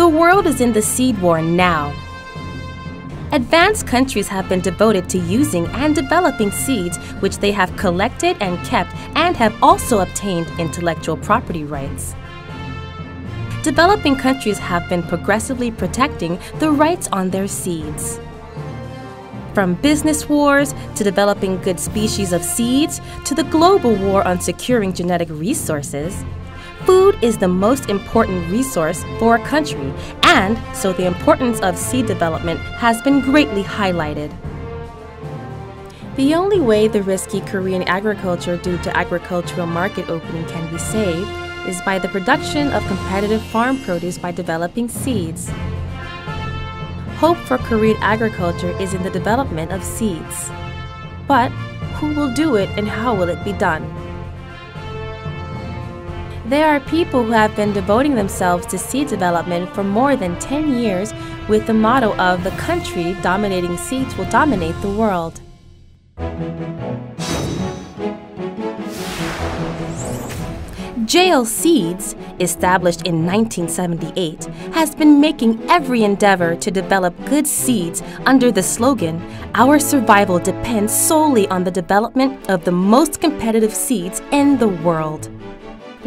The world is in the seed war now. Advanced countries have been devoted to using and developing seeds which they have collected and kept and have also obtained intellectual property rights. Developing countries have been progressively protecting the rights on their seeds. From business wars to developing good species of seeds to the global war on securing genetic resources, food is the most important resource for a country, and so the importance of seed development has been greatly highlighted. The only way the risky Korean agriculture due to agricultural market opening can be saved is by the production of competitive farm produce by developing seeds. Hope for Korean agriculture is in the development of seeds. But who will do it and how will it be done? There are people who have been devoting themselves to seed development for more than 10 years with the motto of the country dominating seeds will dominate the world. JL Seeds, established in 1978, has been making every endeavor to develop good seeds under the slogan, "Our survival depends solely on the development of the most competitive seeds in the world."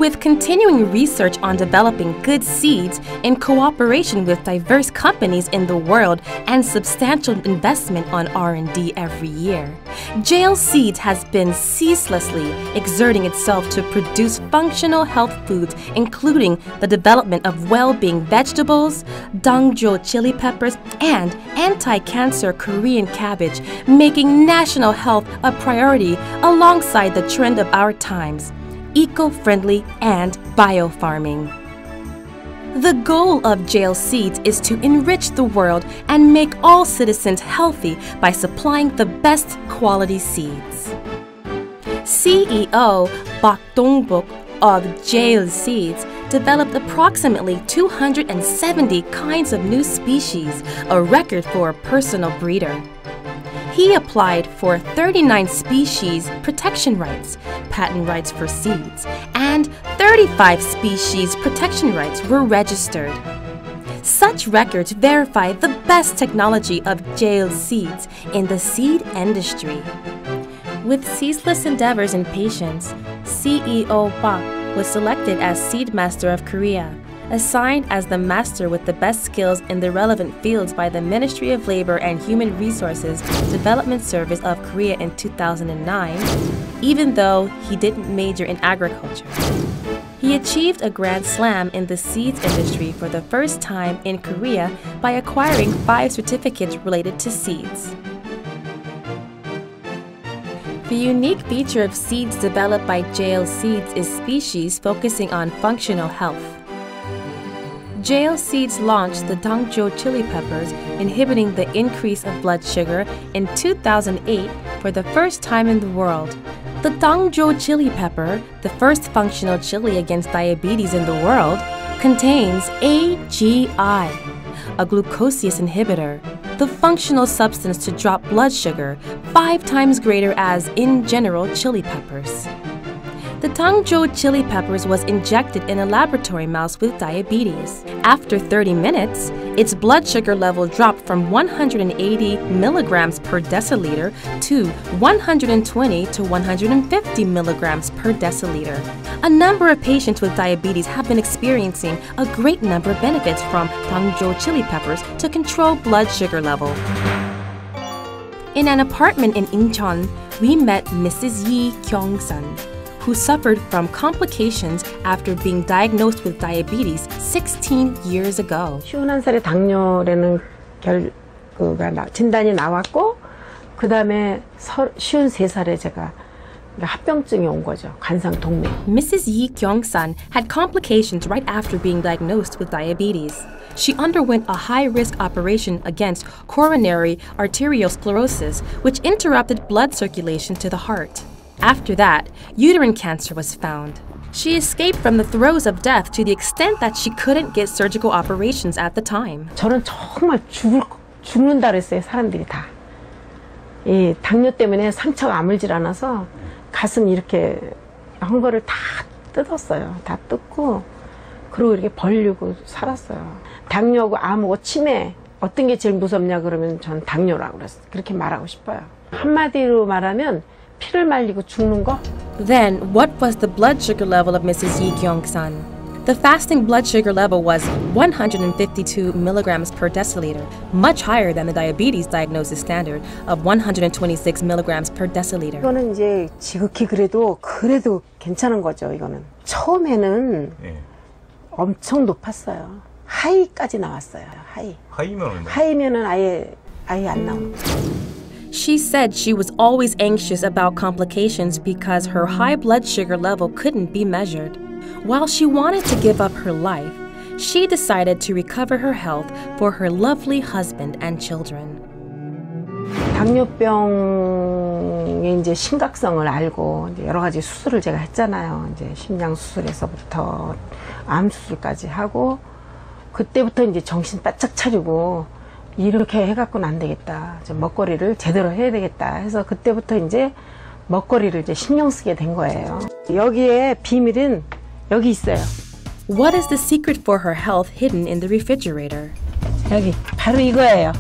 With continuing research on developing good seeds in cooperation with diverse companies in the world and substantial investment on R&D every year, JL Seeds has been ceaselessly exerting itself to produce functional health foods, including the development of well-being vegetables, dangjo chili peppers, and anti-cancer Korean cabbage, making national health a priority alongside the trend of our times: eco-friendly and bio-farming. The goal of JL Seeds is to enrich the world and make all citizens healthy by supplying the best quality seeds. CEO Park Dong-buk of JL Seeds developed approximately 270 kinds of new species, a record for a personal breeder. He applied for 39 species protection rights, patent rights for seeds, and 35 species protection rights were registered. Such records verify the best technology of JL Seeds in the seed industry. With ceaseless endeavors and patience, CEO Park was selected as Seed Master of Korea, assigned as the master with the best skills in the relevant fields by the Ministry of Labor and Human Resources Development Service of Korea in 2009, even though he didn't major in agriculture. He achieved a Grand Slam in the seeds industry for the first time in Korea by acquiring 5 certificates related to seeds. The unique feature of seeds developed by JL Seeds is species focusing on functional health. JL Seeds launched the dangjo chili peppers, inhibiting the increase of blood sugar, in 2008 for the first time in the world. The dangjo chili pepper, the first functional chili against diabetes in the world, contains AGI, a glucoseous inhibitor, the functional substance to drop blood sugar 5 times greater as in general chili peppers. The dangjo chili peppers was injected in a laboratory mouse with diabetes. After 30 minutes, its blood sugar level dropped from 180 milligrams per deciliter to 120 to 150 milligrams per deciliter. A number of patients with diabetes have been experiencing a great number of benefits from dangjo chili peppers to control blood sugar level. In an apartment in Incheon, we met Mrs. Yi Kyung-sun, who suffered from complications after being diagnosed with diabetes 16 years ago. 51살에 당뇨라는 진단이 나왔고 그 다음에 53살에 제가 합병증이 온 거죠. 관상동맥. Mrs. Yi Kyung-sun had complications right after being diagnosed with diabetes. She underwent a high-risk operation against coronary arteriosclerosis, which interrupted blood circulation to the heart. After that, uterine cancer was found. She escaped from the throes of death to the extent that she couldn't get surgical operations at the time. 저는 정말 죽는다 그랬어요, 사람들이 다. 이 당뇨 때문에 상처가 아물질 않아서 가슴 이렇게 한 거를 다 뜯었어요. 다 뜯고 그리고 이렇게 벌리고 살았어요. 당뇨하고 암하고 치매 어떤 게 제일 무섭냐 그러면 전 당뇨라고 그랬어요. 그렇게 말하고 싶어요. 한마디로 말하면 피를 말리고 죽는 거? Then, what was the blood sugar level of Mrs. Yi Kyung-sun? The fasting blood sugar level was 152 milligrams per deciliter, much higher than the diabetes diagnosis standard of 126 milligrams per deciliter. 이거는 이제 지극히 그래도 괜찮은 거죠. 이거는 처음에는 엄청 높았어요. 하이까지 나왔어요. 하이면 얼마? 하이면은 아예 안 나오는 거예요. She said she was always anxious about complications because her high blood sugar level couldn't be measured. While she wanted to give up her life, she decided to recover her health for her lovely husband and children. 당뇨병의 이제 심각성을 알고 이제 여러 가지 수술을 제가 했잖아요. 이제 심장 수술에서부터 암 수술까지 하고 그때부터 이제 정신 바짝 차리고 이렇게 해갖고는 안 되겠다. 이제 먹거리를 제대로 해야 되겠다. 해서 그때부터 이제 먹거리를 이제 신경 쓰게 된 거예요. 여기에 비밀은 여기 있어요. What is the secret for her health hidden in the refrigerator? 여기 바로 이거예요.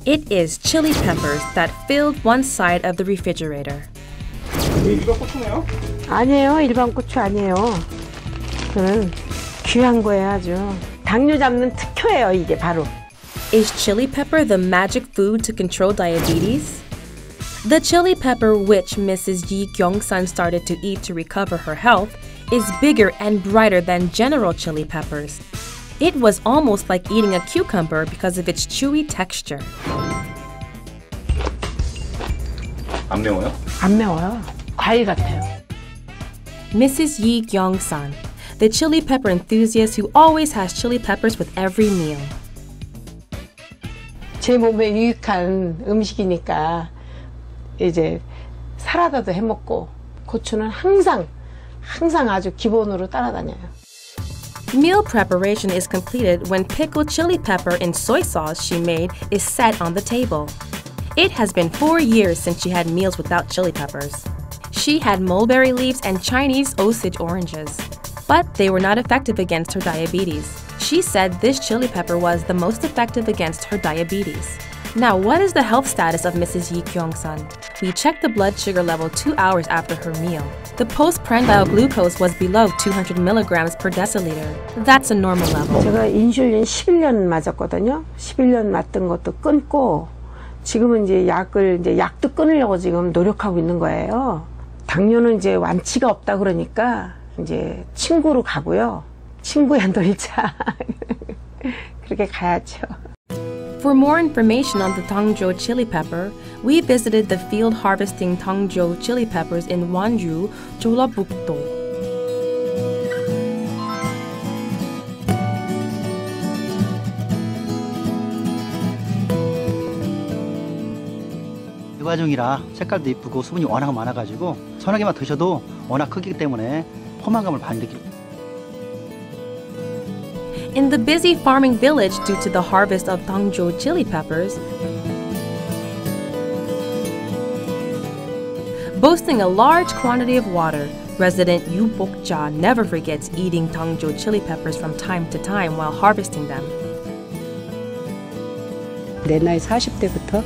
It is chili peppers that filled one side of the refrigerator. 이거 고추네요? 아니에요. 일반 고추 아니에요. 그는 귀한 거예요. 아주. 당뇨 잡는 특효예요. 이게 바로. Is chili pepper the magic food to control diabetes? The chili pepper which Mrs. Yi Kyung-sun started to eat to recover her health is bigger and brighter than general chili peppers. It was almost like eating a cucumber because of its chewy texture. 안 매워요? 안 매워요. 과일 같아요. Mrs. Yi Kyung-sun, the chili pepper enthusiast who always has chili peppers with every meal. 제 몸에 유익한 음식이니까 이제 사라다도 해먹고 고추는 항상 아주 기본으로 따라다녀요. Meal preparation is completed when pickled chili pepper in soy sauce she made is set on the table. It has been 4 years since she had meals without chili peppers. She had mulberry leaves and Chinese Osage oranges, but they were not effective against her diabetes. She said this chili pepper was the most effective against her diabetes. Now, what is the health status of Mrs. Yi Kyung-sun? We checked the blood sugar level 2 hours after her meal. The postprandial glucose was below 200 milligrams per deciliter. That's a normal level. 제가 인슐린 11년 맞았거든요. 11년 맞던 것도 끊고 지금은 이제 약도 끊으려고 지금 노력하고 있는 거예요. 당뇨는 이제 완치가 없다 그러니까 이제 친구로 가고요. 친구의 놀자. 그렇게 가야죠. For more information on the Tongjo chili pepper, we visited the field harvesting Tongjo chili peppers in Wonju, Jeollabuk-do. 유과종이라 색깔도 이쁘고 수분이 워낙 많아가지고 서너 개만 드셔도 워낙 크기 때문에 포만감을 많이 느낍니다. In the busy farming village due to the harvest of Tongjo chili peppers, boasting a large quantity of water, resident Yu Bok-ja never forgets eating Tongjo chili peppers from time to time while harvesting them. 내 나이 40대부터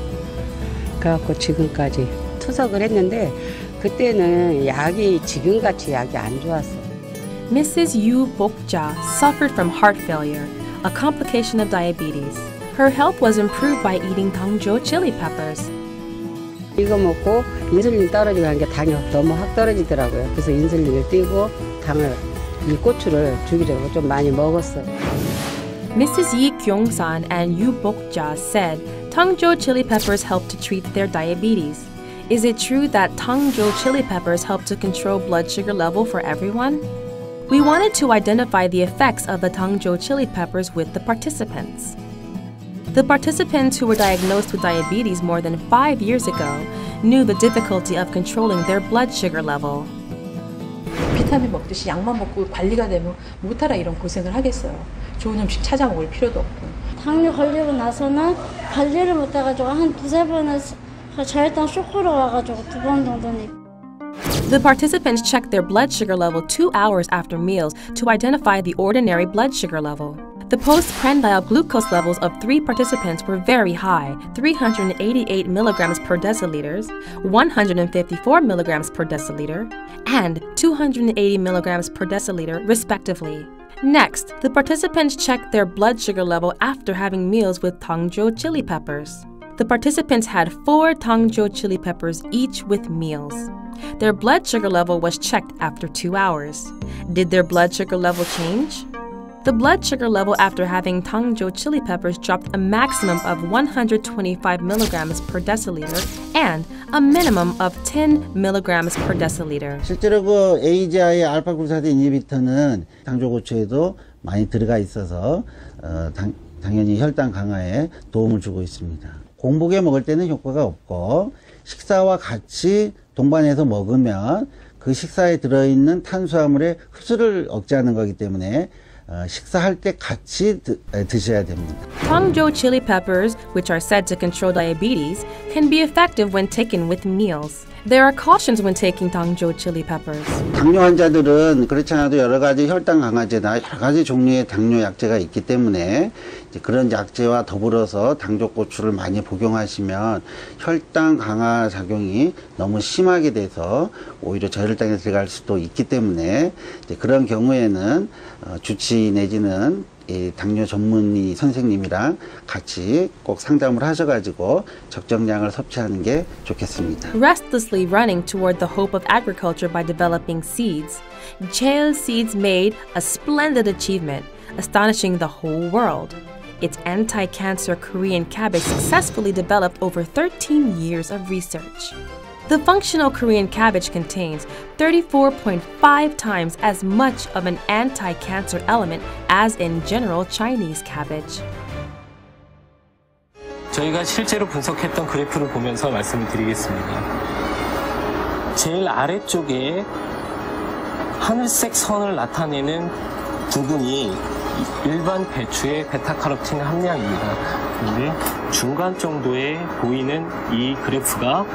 가갖고 지금까지 투석을 했는데 그때는 약이 지금같이 약이 안 좋았어. Mrs. Yu Bok-ja suffered from heart failure, a complication of diabetes. Her health was improved by eating Tongjo chili peppers. 이거 먹고 인슐린 떨어지고 하는 게 당이 너무 확 떨어지더라고요. 그래서 인슐린을 띄고 이 고추를 주기적으로 좀 많이 먹었어요. Mrs. Yi Kyung-sun and Yu Bok-ja said Tongjo chili peppers help to treat their diabetes. Is it true that Tongjo chili peppers help to control blood sugar level for everyone? We wanted to identify the effects of the Tongjo chili peppers with the participants. The participants who were diagnosed with diabetes more than 5 years ago knew the difficulty of controlling their blood sugar level. 비타민 먹듯이 약만 먹고 관리가 되면 못하라 이런 고생을 하겠어요. 좋은 음식 찾아 먹을 필요도 없고. 당뇨 걸리고 나서는 관리를 못해가지고 한 2-3번은 저혈당 쇼크로 와가지고 2번 정도는. The participants checked their blood sugar level 2 hours after meals to identify the ordinary blood sugar level. The postprandial glucose levels of 3 participants were very high, 388 milligrams per deciliter, 154 milligrams per deciliter, and 280 milligrams per deciliter, respectively. Next, the participants checked their blood sugar level after having meals with Dongjo chili peppers. The participants had 4 Dongjo chili peppers each with meals. Their blood sugar level was checked after 2 hours. Did their blood sugar level change? The blood sugar level after having Dongjo chili peppers dropped a maximum of 125 milligrams per deciliter and a minimum of 10 milligrams per deciliter. 실제로 그 AGI 알파글루타딘 이니비터는 당뇨 고초에도 많이 들어가 있어서 당연히 혈당 강화에 도움을 주고 있습니다. 공복에 먹을 때는 효과가 없고 식사와 같이 동반해서 먹으면 그 식사에 들어있는 탄수화물의 흡수를 억제하는 거기 때문에 식사할 때 같이 드셔야 됩니다. Dongjo chili peppers, which are said to control diabetes, can be effective when taken with meals. There are cautions when taking Dongjo chili peppers. 당뇨 환자들은 그렇지 않아도 여러 가지 혈당 강화제나 여러 가지 종류의 당뇨 약제가 있기 때문에 이제 그런 약제와 더불어서 당뇨고추를 많이 복용하시면 혈당 강화 작용이 너무 심하게 돼서 오히려 저혈당에 들어갈 수도 있기 때문에 이제 그런 경우에는 주치 내지는 당뇨 전문의 선생님이랑 같이 꼭 상담을 하셔가지고 적정량을 섭취하는 게 좋겠습니다. Restlessly running toward the hope of agriculture by developing seeds, Jail Seeds made a splendid achievement, astonishing the whole world. Its anti-cancer Korean cabbage successfully developed over 13 years of research. The functional Korean cabbage contains 34.5 times as much of an anti-cancer element as in general Chinese cabbage. 저희가 실제로 분석했던 그래프를 보면서 말씀을 드리겠습니다. 제일 아래쪽에 하늘색 선을 나타내는 부분이 일반 배추의 베타카로틴 함량입니다. 그런데 중간 정도에 보이는 이 그래프가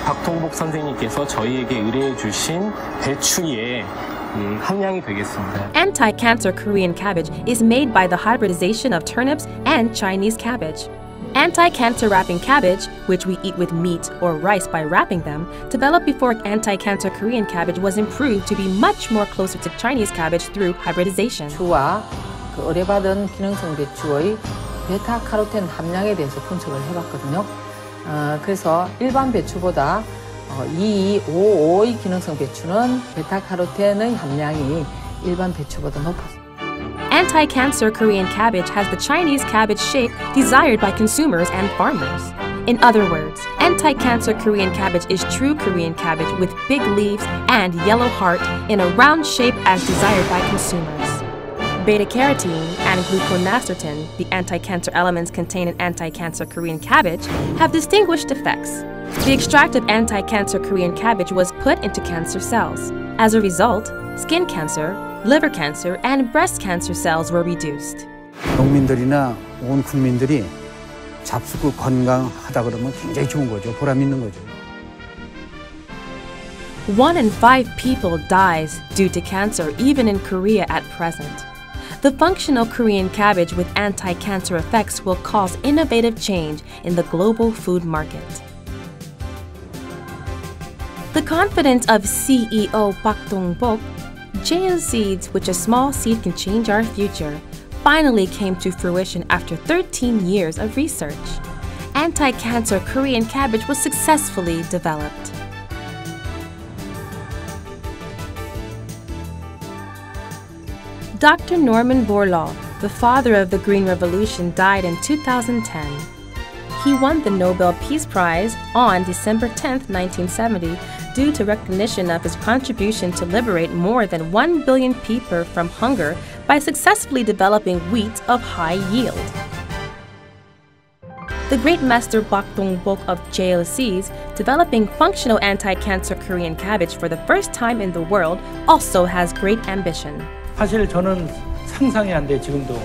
박동복 선생님께서 저희에게 의뢰해 주신 배추의 함량이 되겠습니다. Anti-cancer Korean cabbage is made by the hybridization of turnips and Chinese cabbage. Anti-cancer wrapping cabbage, which we eat with meat or rice by wrapping them, developed before anti-cancer Korean cabbage was improved to be much more closer to Chinese cabbage through hybridization. 배추와 그 의뢰받은 기능성 배추의 베타카로틴 함량에 대해서 분석을 해봤거든요. 그래서 일반 배추보다 2255의 기능성 배추는 베타카로틴의 함량이 일반 배추보다 높았습니다. Anti-cancer Korean cabbage has the Chinese cabbage shape desired by consumers and farmers. In other words, anti-cancer Korean cabbage is true Korean cabbage with big leaves and yellow heart in a round shape as desired by consumers. Beta-carotene and gluconastertin, the anti-cancer elements contained in anti-cancer Korean cabbage, have distinguished effects. The extract of anti-cancer Korean cabbage was put into cancer cells. As a result, skin cancer, liver cancer, and breast cancer cells were reduced. 농민들이나 온 국민들이 잡수고 건강하다 그러면 굉장히 좋은 거죠. 보람 있는 거죠. 1 in 5 people dies due to cancer even in Korea at present. The functional Korean cabbage with anti-cancer effects will cause innovative change in the global food market. The confidence of CEO Park Dong-bok, Jail Seeds, which a small seed can change our future, finally came to fruition after 13 years of research. Anti-cancer Korean cabbage was successfully developed. Dr. Norman Borlaug, the father of the Green Revolution, died in 2010. He won the Nobel Peace Prize on December 10, 1970, due to recognition of his contribution to liberate more than 1 billion people from hunger by successfully developing wheat of high yield. The great master Park Dong-bok of Jail Seeds, developing functional anti-cancer Korean cabbage for the first time in the world, also has great ambition. 사실 저는 상상이 안 돼. 지금도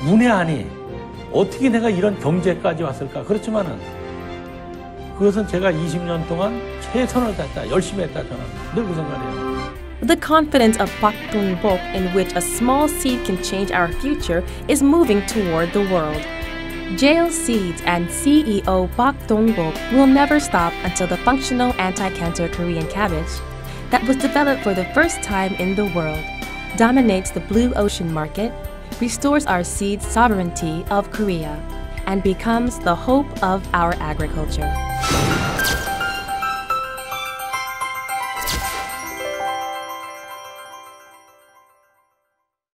문외한이 어떻게 내가 이런 경제까지 왔을까. 그렇지만은 그것은 제가 20년 동안 최선을 다했다, 열심히 했다 저는 늘 그 생각해요. The confidence of Pak Tung Bok in which a small seed can change our future is moving toward the world. JL Seeds and CEO Pak Tung Bok will never stop until the functional anti-cancer Korean cabbage that was developed for the first time in the world dominates the blue ocean market, restores our seed sovereignty of Korea, and becomes the hope of our agriculture.